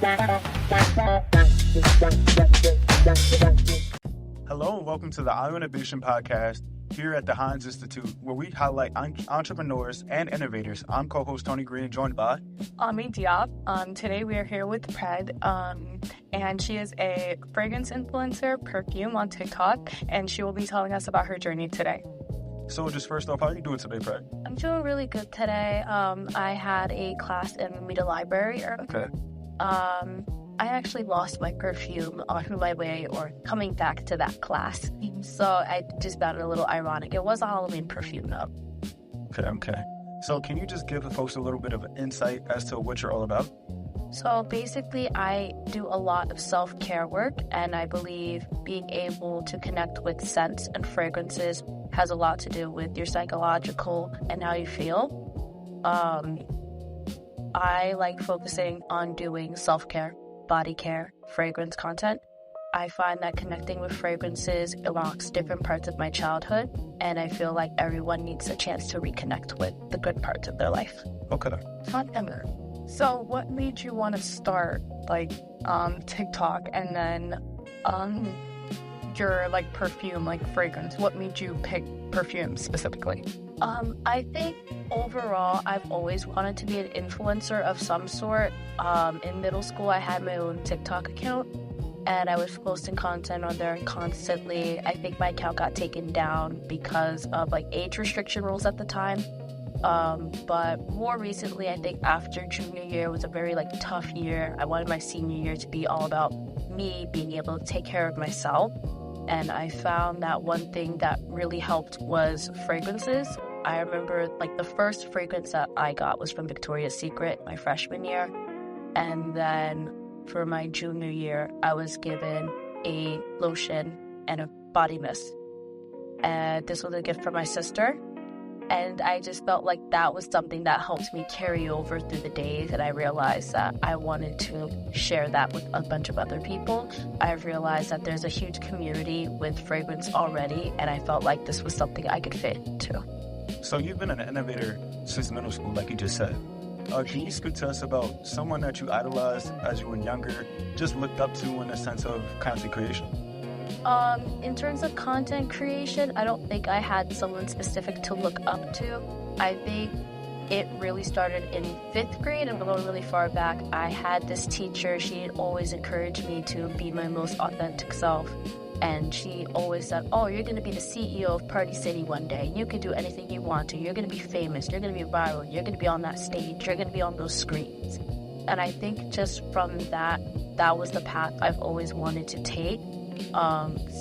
Hello and welcome to the Ionavation Podcast here at the Hynes Institute, where we highlight entrepreneurs and innovators. I'm co-host Tony Green, joined by me, Diop. Today we are here with Pred, and she is a fragrance influencer, perfume on TikTok, and she will be telling us about her journey today. So just first off, how are you doing today, Pred? I'm doing really good today. I had a class in the media library. Okay. I actually lost my perfume on my way or coming back to that class. So I just found it a little ironic. It was a Halloween perfume though. Okay. So can you just give the folks a little bit of insight as to what you're all about? So basically, I do a lot of self-care work, and I believe being able to connect with scents and fragrances has a lot to do with your psychological and how you feel. I like focusing on doing self-care, body care, fragrance content. I find that connecting with fragrances unlocks different parts of my childhood, and I feel like everyone needs a chance to reconnect with the good parts of their life. Okay. So what made you want to start TikTok and then your perfume, fragrance? What made you pick perfume specifically? I think overall I've always wanted to be an influencer of some sort. In middle school I had my own TikTok account and I was posting content on there constantly. I think my account got taken down because of age restriction rules at the time. But more recently, I think after junior year was a very tough year. I wanted my senior year to be all about me being able to take care of myself. And I found that one thing that really helped was fragrances. I remember the first fragrance that I got was from Victoria's Secret my freshman year. And then for my junior year, I was given a lotion and a body mist. And this was a gift from my sister. And I just felt like that was something that helped me carry over through the days. And I realized that I wanted to share that with a bunch of other people. I've realized that there's a huge community with fragrance already. And I felt like this was something I could fit into. So you've been an innovator since middle school, like you just said. Can you speak to us about someone that you idolized as you were younger, just looked up to in a sense of content creation? In terms of content creation, I don't think I had someone specific to look up to. I think it really started in 5th grade, and we're going really far back. I had this teacher. She had always encouraged me to be my most authentic self. And she always said, oh, you're going to be the CEO of Party City one day. You can do anything you want to. You're going to be famous. You're going to be viral. You're going to be on that stage. You're going to be on those screens. And I think just from that was the path I've always wanted to take.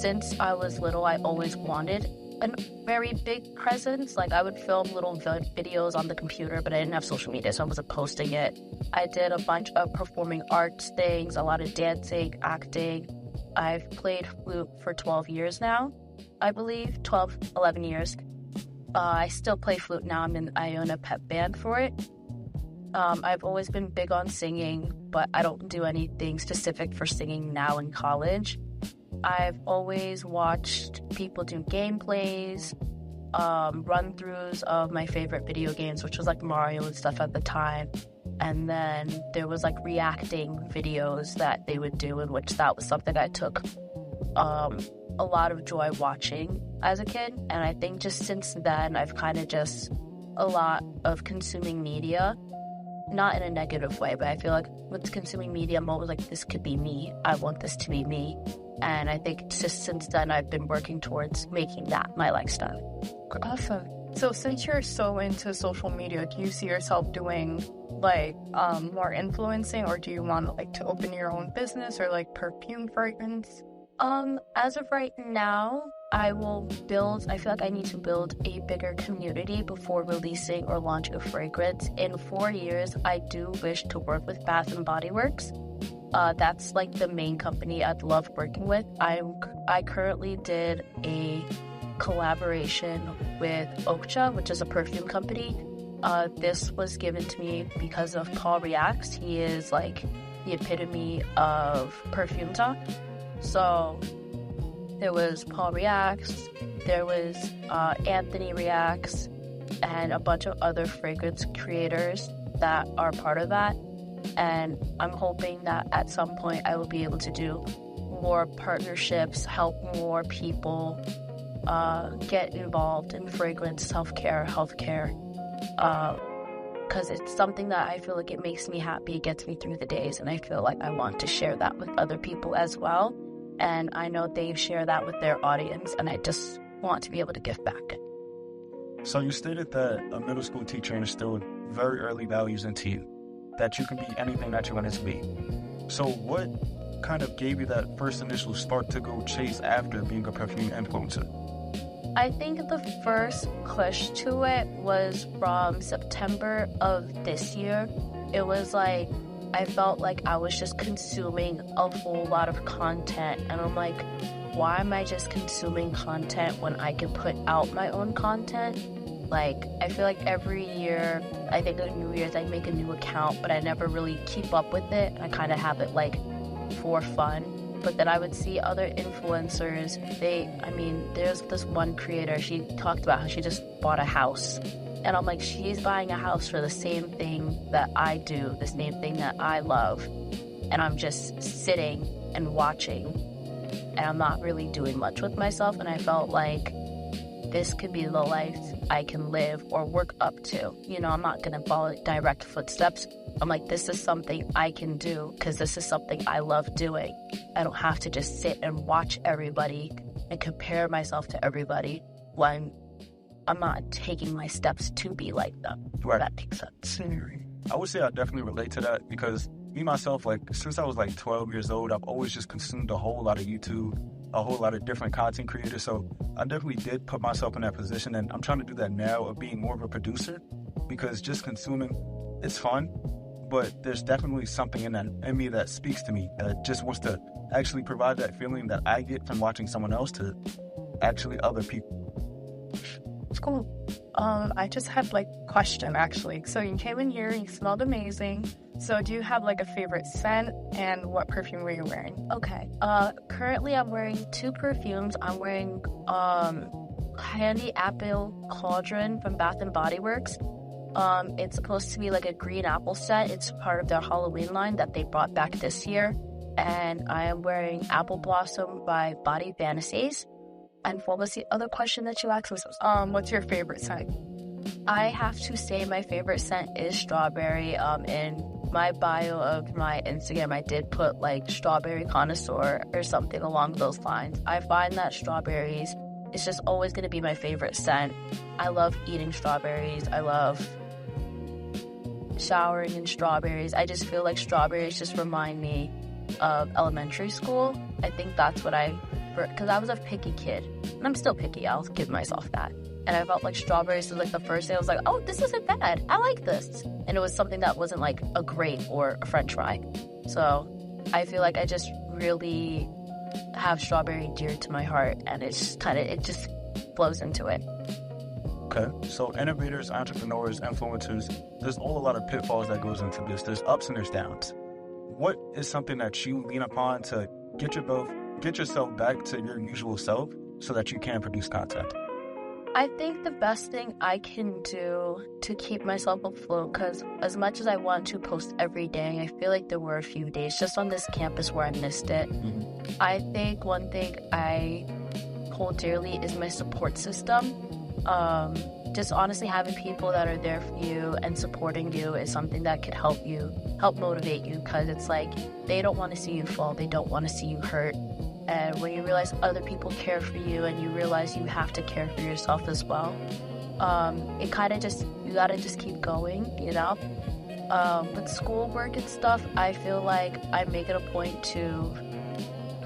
Since I was little, I always wanted a very big presence. I would film little videos on the computer, but I didn't have social media, so I wasn't posting it. I did a bunch of performing arts things, a lot of dancing, acting. I've played flute for 12 years now, I believe, 11 years. I still play flute now. I'm in the Iona pep band for it. I've always been big on singing, but I don't do anything specific for singing now in college. I've always watched people do gameplays, run-throughs of my favorite video games, which was Mario and stuff at the time. And then there was reacting videos that they would do, in which that was something I took a lot of joy watching as a kid. And I think just since then, I've kind of just a lot of consuming media, not in a negative way, but I feel with consuming media, I'm always this could be me. I want this to be me. And I think just since then, I've been working towards making that my lifestyle. Awesome. So since you're so into social media, do you see yourself doing more influencing, or do you want to open your own business or perfume fragrance? As of right now, I feel like I need to build a bigger community before releasing or launching a fragrance. In 4 years, I do wish to work with Bath & Body Works. That's the main company I'd love working with. I currently did a collaboration with Okja, which is a perfume company. This was given to me because of Paul Reacts. He is the epitome of perfume talk. So there was Paul Reacts, there was Anthony Reacts, and a bunch of other fragrance creators that are part of that. And I'm hoping that at some point I will be able to do more partnerships, help more people get involved in fragrance, self-care, healthcare. Because it's something that I feel like it makes me happy, it gets me through the days, and I feel like I want to share that with other people as well. And I know they share that with their audience, and I just want to be able to give back. So you stated that a middle school teacher instilled very early values into you, that you can be anything that you wanted to be. So what kind of gave you that first initial spark to go chase after being a perfume influencer? I think the first push to it was from September of this year. It was like, I felt like I was just consuming a whole lot of content. And I'm like, why am I just consuming content when I can put out my own content? Like, I feel like every year, I think on New Year's, I make a new account, but I never really keep up with it. I kind of have it like for fun. But then I would see other influencers, there's this one creator, she talked about how she just bought a house. And I'm like, she's buying a house for the same thing that I do, the same thing that I love. And I'm just sitting and watching, and I'm not really doing much with myself. And I felt like this could be the life I can live or work up to. You know, I'm not going to follow direct footsteps. I'm like, this is something I can do because this is something I love doing. I don't have to just sit and watch everybody and compare myself to everybody when I'm not taking my steps to be like them. Right. That makes sense. I would say I definitely relate to that because me, myself, like, since I was like 12 years old, I've always just consumed a whole lot of YouTube, a whole lot of different content creators. So I definitely did put myself in that position, and I'm trying to do that now of being more of a producer because just consuming, it's fun, but there's definitely something in me that speaks to me that just wants to actually provide that feeling that I get from watching someone else to actually other people. It's cool. I just had like a question actually. So you came in here, you smelled amazing. So do you have like a favorite scent, and what perfume were you wearing? Okay. Currently I'm wearing 2 perfumes. I'm wearing Candy Apple Cauldron from Bath and Body Works. It's supposed to be like a green apple scent. It's part of their Halloween line that they brought back this year. And I am wearing Apple Blossom by Body Fantasies. And what was the other question that you asked? What's your favorite scent? I have to say my favorite scent is strawberry. In my bio of my Instagram, I did put like strawberry connoisseur or something along those lines. I find that strawberries is just always going to be my favorite scent. I love eating strawberries. I love showering in strawberries. I just feel like strawberries just remind me of elementary school. I think that's what because I was a picky kid, and I'm still picky, I'll give myself that. And I felt like strawberries was like the first day I was like, oh, this isn't bad, I like this. And it was something that wasn't like a grape or a french fry. So I feel like I just really have strawberry dear to my heart, and it just flows into it. Okay, so innovators, entrepreneurs, influencers, there's all a lot of pitfalls that goes into this. There's ups and there's downs. What is something that you lean upon to get yourself back to your usual self so that you can produce content? I think the best thing I can do to keep myself afloat, because as much as I want to post every day, I feel like there were a few days just on this campus where I missed it. Mm-hmm. I think one thing I hold dearly is my support system. Just honestly having people that are there for you and supporting you is something that could help motivate you, because it's like they don't want to see you fall, they don't want to see you hurt. And when you realize other people care for you and you realize you have to care for yourself as well, it kind of just, you gotta just keep going, you know? With schoolwork and stuff, I feel like I make it a point to,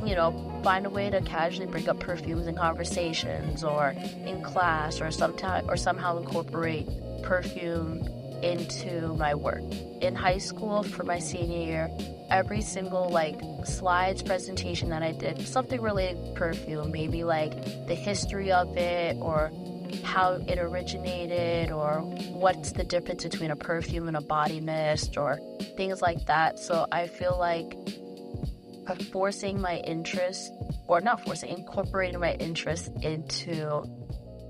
you know, find a way to casually bring up perfumes in conversations or in class, or somehow incorporate perfume into my work. In high school, for my senior year, every single like slides presentation that I did, something related to perfume, maybe like the history of it or how it originated or what's the difference between a perfume and a body mist or things like that. So I feel like incorporating my interest into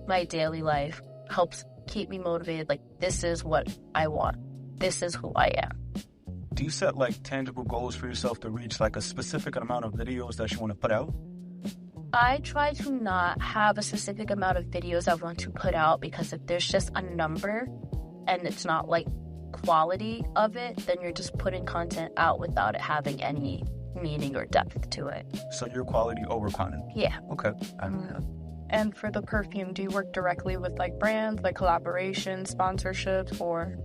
my daily life helps keep me motivated. Like, this is what I want. This is who I am. do you set like tangible goals for yourself to reach like a specific amount of videos that you want to put out? I try to not have a specific amount of videos I want to put out, because if there's just a number and it's not like quality of it, then you're just putting content out without it having any meaning or depth to it. So you're quality over quantity? Yeah. Okay. And for the perfume, do you work directly with like brands, like collaborations, sponsorships, or?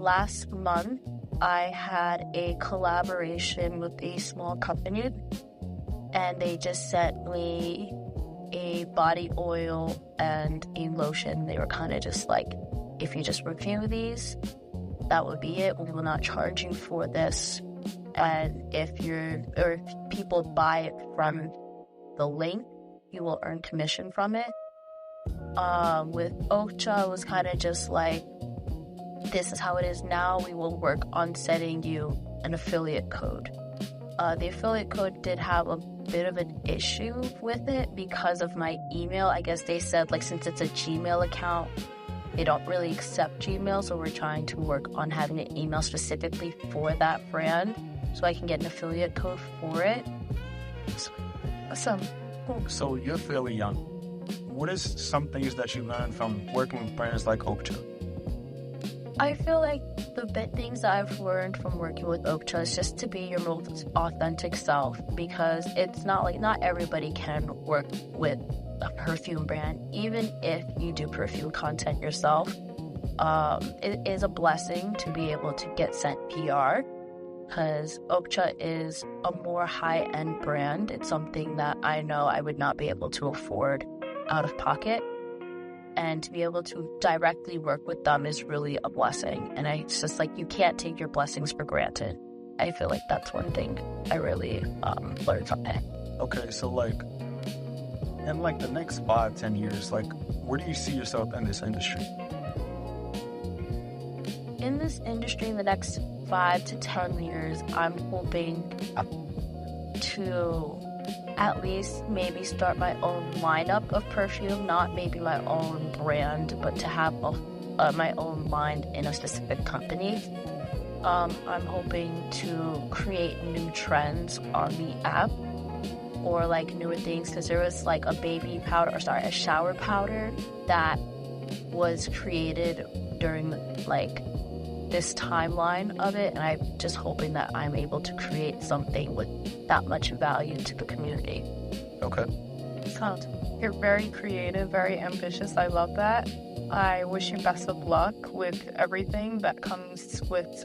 Last month, I had a collaboration with a small company, and they just sent me a body oil and a lotion. They were kind of just like, if you just review these, that would be it. We will not charge you for this. And if people buy it from the link, you will earn commission from it. With Okja, it was kind of just like, this is how it is now. We will work on setting you an affiliate code. The affiliate code did have a bit of an issue with it because of my email. I guess they said, like, since it's a Gmail account, they don't really accept Gmail, so we're trying to work on having an email specifically for that brand so I can get an affiliate code for it. Awesome. Cool. So you're fairly young. What is some things that you learned from working with brands like Okja? I feel like the big things that I've learned from working with Okja is just to be your most authentic self, because it's not like, not everybody can work with a perfume brand. Even if you do perfume content yourself, it is a blessing to be able to get sent PR, because Okja is a more high-end brand. It's something that I know I would not be able to afford out of pocket. And to be able to directly work with them is really a blessing. And it's just like, you can't take your blessings for granted. I feel like that's one thing I really learned from it. Okay, so like, in like the next 5-10 years, like, where do you see yourself in this industry? In this industry, in the next 5 to 10 years, I'm hoping to at least maybe start my own lineup of perfume, not maybe my own brand, but to have my own line in a specific company. I'm hoping to create new trends on the app, or like newer things, because there was like a shower powder that was created during like this timeline of it, and I'm just hoping that I'm able to create something with that much value to the community. Okay. You're very creative, very ambitious. I love that. I wish you best of luck with everything that comes with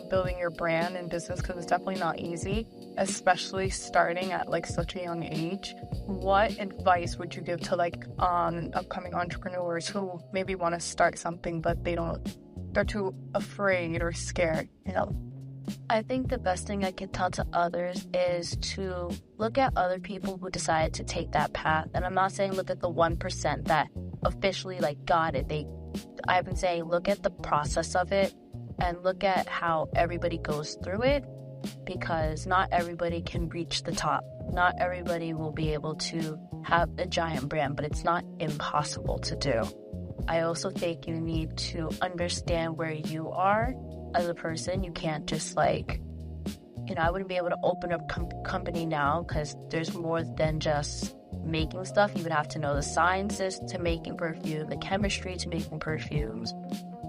building your brand and business, because it's definitely not easy, especially starting at like such a young age. What advice would you give to like upcoming entrepreneurs who maybe want to start something but they're too afraid or scared, you know? I think the best thing I could tell to others is to look at other people who decided to take that path. And I'm not saying look at the 1% that officially like got it. I've been saying look at the process of it and look at how everybody goes through it, because not everybody can reach the top. Not everybody will be able to have a giant brand, but it's not impossible to do. I also think you need to understand where you are as a person. You can't just like, I wouldn't be able to open a company now, because there's more than just making stuff. You would have to know the sciences to making perfume, the chemistry to making perfumes,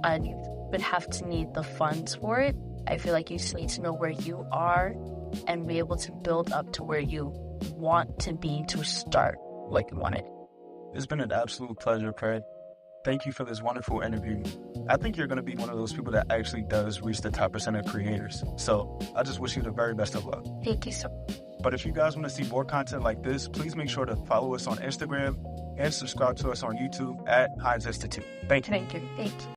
and you would have to need the funds for it. I feel like you just need to know where you are and be able to build up to where you want to be to start like you want it. It's been an absolute pleasure, Pred. Thank you for this wonderful interview. I think you're going to be one of those people that actually does reach the top % of creators. So I just wish you the very best of luck. Thank you so much. But if you guys want to see more content like this, please make sure to follow us on Instagram and subscribe to us on YouTube at Hynes Institute. Thank you. Thank you. Thank you.